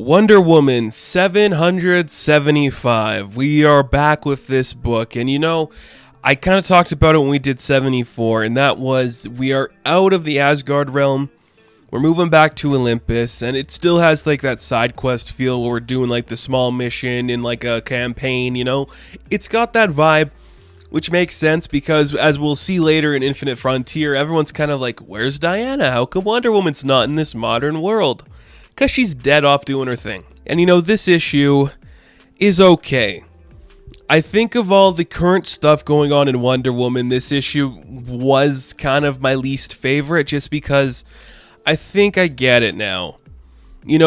Wonder Woman 775. We are back with this book, and I kind of talked about it when we did 74, and that was we are out of the Asgard realm. We're moving back to Olympus, and it still has like that side quest feel where we're doing like the small mission in like a campaign, It's got that vibe, which makes sense because as we'll see later in Infinite Frontier, everyone's kind of like, where's Diana? How come Wonder Woman's not in this modern world? Because she's dead off doing her thing. And this issue is okay. I think of all the current stuff going on in Wonder Woman, this issue was kind of my least favorite just because I think I get it now.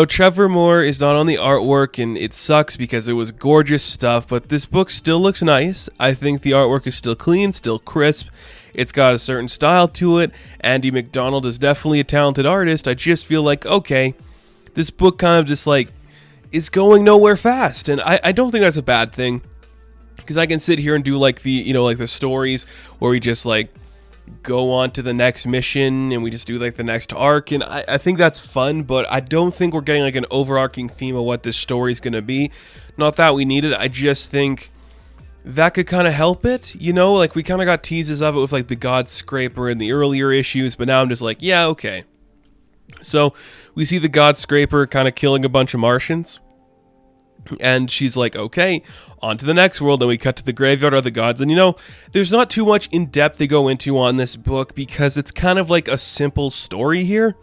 Trevor Moore is not on the artwork and it sucks because it was gorgeous stuff, but this book still looks nice. I think the artwork is still clean, still crisp. It's got a certain style to it. Andy McDonald is definitely a talented artist. I just feel like, okay, this book kind of just like is going nowhere fast. And I don't think that's a bad thing because I can sit here and do like the, like the stories where we just like go on to the next mission and we just do like the next arc. And I think that's fun, but I don't think we're getting like an overarching theme of what this story is going to be. Not that we need it. I just think that could kind of help it, like we kind of got teases of it with like the God Scraper in the earlier issues, but now I'm just like, yeah, okay. So we see the God Scraper kind of killing a bunch of Martians. And she's like, okay, on to the next world. And we cut to the graveyard of the gods. And there's not too much in depth they go into on this book because it's kind of like a simple story here.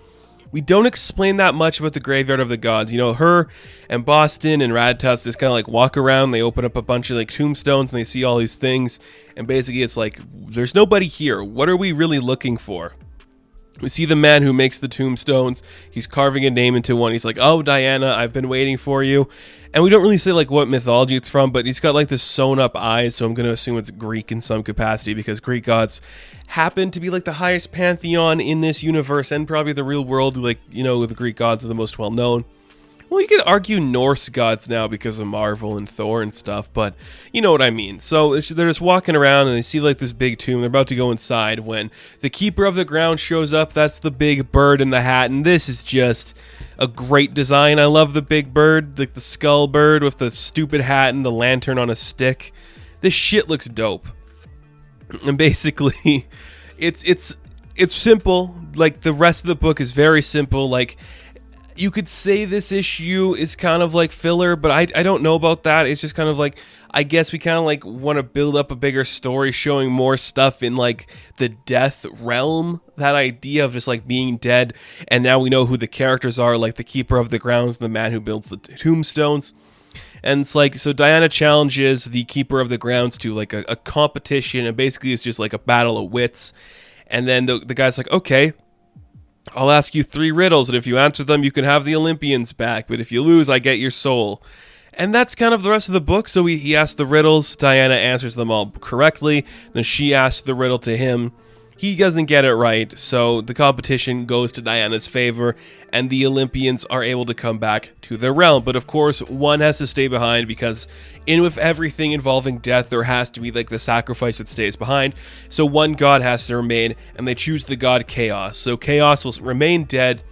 We don't explain that much about the graveyard of the gods. Her and Boston and Radtusk just kind of like walk around. They open up a bunch of like tombstones and they see all these things. And basically it's like, there's nobody here. What are we really looking for? We see the man who makes the tombstones. He's carving a name into one. He's like, oh, Diana, I've been waiting for you. And we don't really say like what mythology it's from, but he's got like this sewn up eyes. So I'm going to assume it's Greek in some capacity because Greek gods happen to be like the highest pantheon in this universe and probably the real world. Like, the Greek gods are the most well known. Well, you could argue Norse gods now because of Marvel and Thor and stuff, but you know what I mean. So they're just walking around and they see like this big tomb. They're about to go inside when the Keeper of the Ground shows up. That's the big bird in the hat, and this is just a great design. I love the big bird, like the skull bird with the stupid hat and the lantern on a stick. This shit looks dope. And basically, it's simple. Like the rest of the book is very simple. Like, you could say this issue is kind of like filler, but I don't know about that. It's just kind of like, I guess we kind of like want to build up a bigger story showing more stuff in like the death realm. That idea of just like being dead. And now we know who the characters are, like the Keeper of the Grounds, the man who builds the tombstones. And it's like, so Diana challenges the Keeper of the Grounds to like a competition. And basically it's just like a battle of wits. And then the guy's like, okay, I'll ask you 3 riddles, and if you answer them, you can have the Olympians back, but if you lose, I get your soul. And that's kind of the rest of the book. So he asks the riddles, Diana answers them all correctly, then she asks the riddle to him. He doesn't get it right, so the competition goes to Diana's favor, and the Olympians are able to come back to their realm. But of course, one has to stay behind because in with everything involving death, there has to be like the sacrifice that stays behind. So one god has to remain, and they choose the god Chaos. So Chaos will remain dead.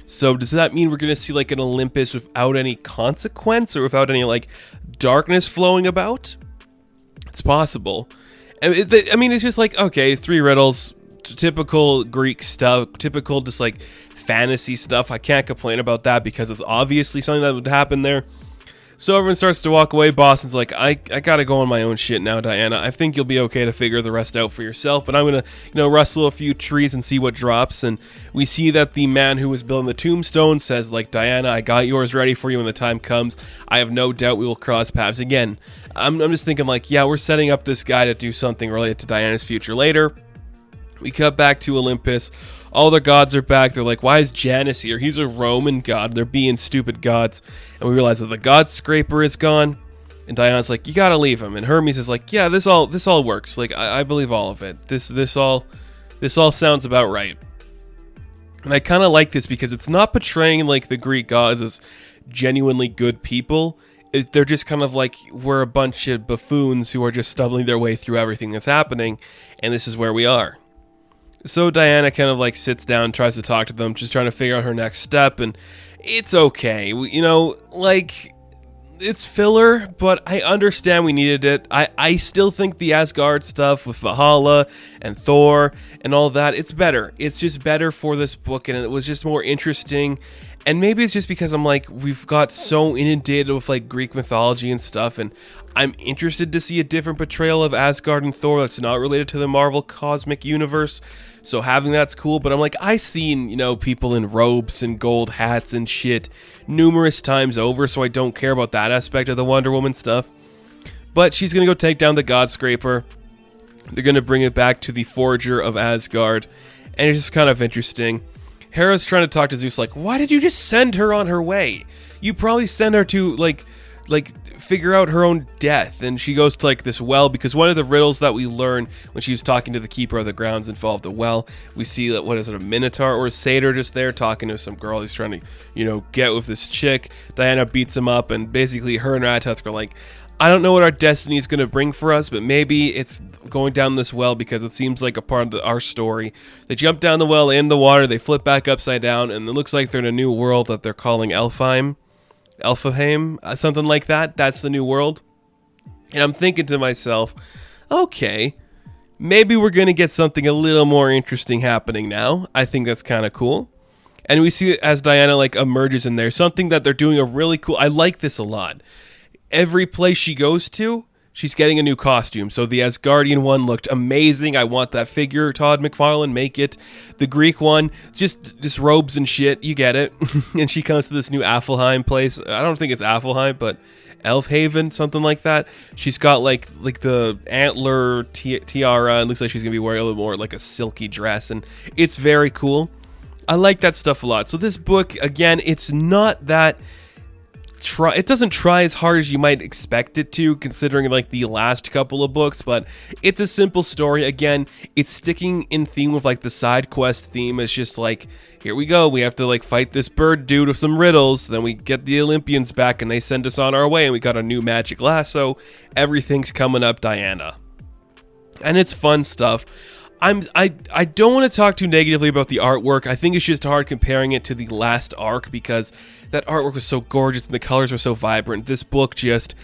So does that mean we're going to see like an Olympus without any consequence or without any like darkness flowing about? It's possible. It's just like, okay, 3 riddles. Typical Greek stuff, typical just like fantasy stuff. I can't complain about that because it's obviously something that would happen there. So everyone starts to walk away. Boston's like, I gotta go on my own shit now, Diana. I think you'll be okay to figure the rest out for yourself, but I'm gonna, rustle a few trees and see what drops. And we see that the man who was building the tombstone says, like, Diana, I got yours ready for you when the time comes. I have no doubt we will cross paths again. I'm just thinking like, yeah, we're setting up this guy to do something related to Diana's future later. We cut back to Olympus. All the gods are back. They're like, why is Janus here? He's a Roman god. They're being stupid gods. And we realize that the God Scraper is gone. And Diana's like, you gotta leave him. And Hermes is like, yeah, this all works. Like, I believe all of it. This all sounds about right. And I kind of like this because it's not portraying like the Greek gods as genuinely good people. They're just kind of like, we're a bunch of buffoons who are just stumbling their way through everything that's happening. And this is where we are. So Diana kind of like sits down, tries to talk to them, just trying to figure out her next step. And it's okay. Like, it's filler, but I understand we needed it. I still think the Asgard stuff with Valhalla and Thor and all that, it's better. It's just better for this book, and it was just more interesting. And maybe it's just because I'm like, we've got so inundated with like Greek mythology and stuff, and I'm interested to see a different portrayal of Asgard and Thor that's not related to the Marvel cosmic universe. So having that's cool, but I'm like, I've seen, people in robes and gold hats and shit numerous times over, so I don't care about that aspect of the Wonder Woman stuff. But she's gonna go take down the God Scraper. They're gonna bring it back to the Forger of Asgard, and it's just kind of interesting. Hera's trying to talk to Zeus like, why did you just send her on her way? You probably send her to, like figure out her own death. And she goes to, like, this well, because one of the riddles that we learn when she was talking to the Keeper of the Grounds involved a well. We see that, what is it, a Minotaur or a satyr just there talking to some girl. He's trying to, get with this chick. Diana beats him up, and basically her and Ratatusk are like, I don't know what our destiny is going to bring for us, but maybe it's going down this well because it seems like a part of our story. They jump down the well in the water, they flip back upside down, and it looks like they're in a new world that they're calling Elfheim, something like that. That's the new world. And I'm thinking to myself, okay, maybe we're going to get something a little more interesting happening now. I think that's kind of cool. And we see it as Diana, like, emerges in there, something that they're doing a really cool, I like this a lot. Every place she goes to, she's getting a new costume. So the Asgardian one looked amazing. I want that figure, Todd McFarlane, make it. The Greek one, just robes and shit. You get it. And she comes to this new Affelheim place. I don't think it's Affelheim, but Elfhaven, something like that. She's got like the antler tiara, and looks like she's gonna be wearing a little more like a silky dress, and it's very cool. I like that stuff a lot. So this book, again, it's not that. It doesn't try as hard as you might expect it to, considering like the last couple of books, but it's a simple story. Again, it's sticking in theme with like the side quest theme. It's just like, here we go, we have to like fight this bird dude with some riddles, then we get the Olympians back and they send us on our way, and we got a new magic lasso. Everything's coming up Diana, and it's fun stuff. I don't want to talk too negatively about the artwork. I think it's just hard comparing it to the last arc, because that artwork was so gorgeous and the colors were so vibrant. This book just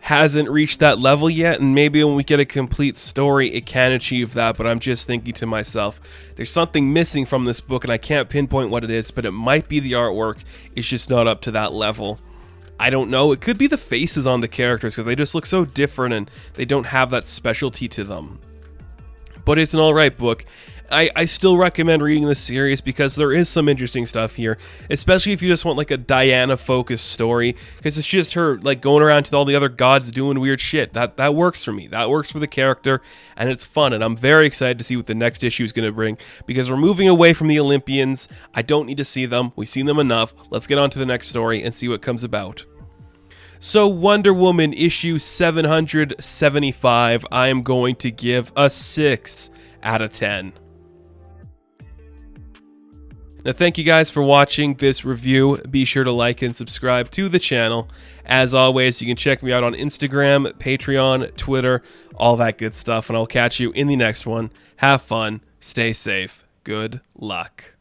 hasn't reached that level yet, and maybe when we get a complete story, it can achieve that. But I'm just thinking to myself, there's something missing from this book, and I can't pinpoint what it is, but it might be the artwork. It's just not up to that level. I don't know. It could be the faces on the characters, because they just look so different and they don't have that specialty to them. But it's an alright book. I still recommend reading this series because there is some interesting stuff here, especially if you just want like a Diana-focused story, because it's just her like going around to all the other gods doing weird shit. That works for me. That works for the character, and it's fun, and I'm very excited to see what the next issue is going to bring, because we're moving away from the Olympians. I don't need to see them. We've seen them enough. Let's get on to the next story and see what comes about. So Wonder Woman issue 775, I am going to give a 6 out of 10. Now, thank you guys for watching this review. Be sure to like and subscribe to the channel. As always, you can check me out on Instagram, Patreon, Twitter, all that good stuff, and I'll catch you in the next one. Have fun, stay safe, good luck.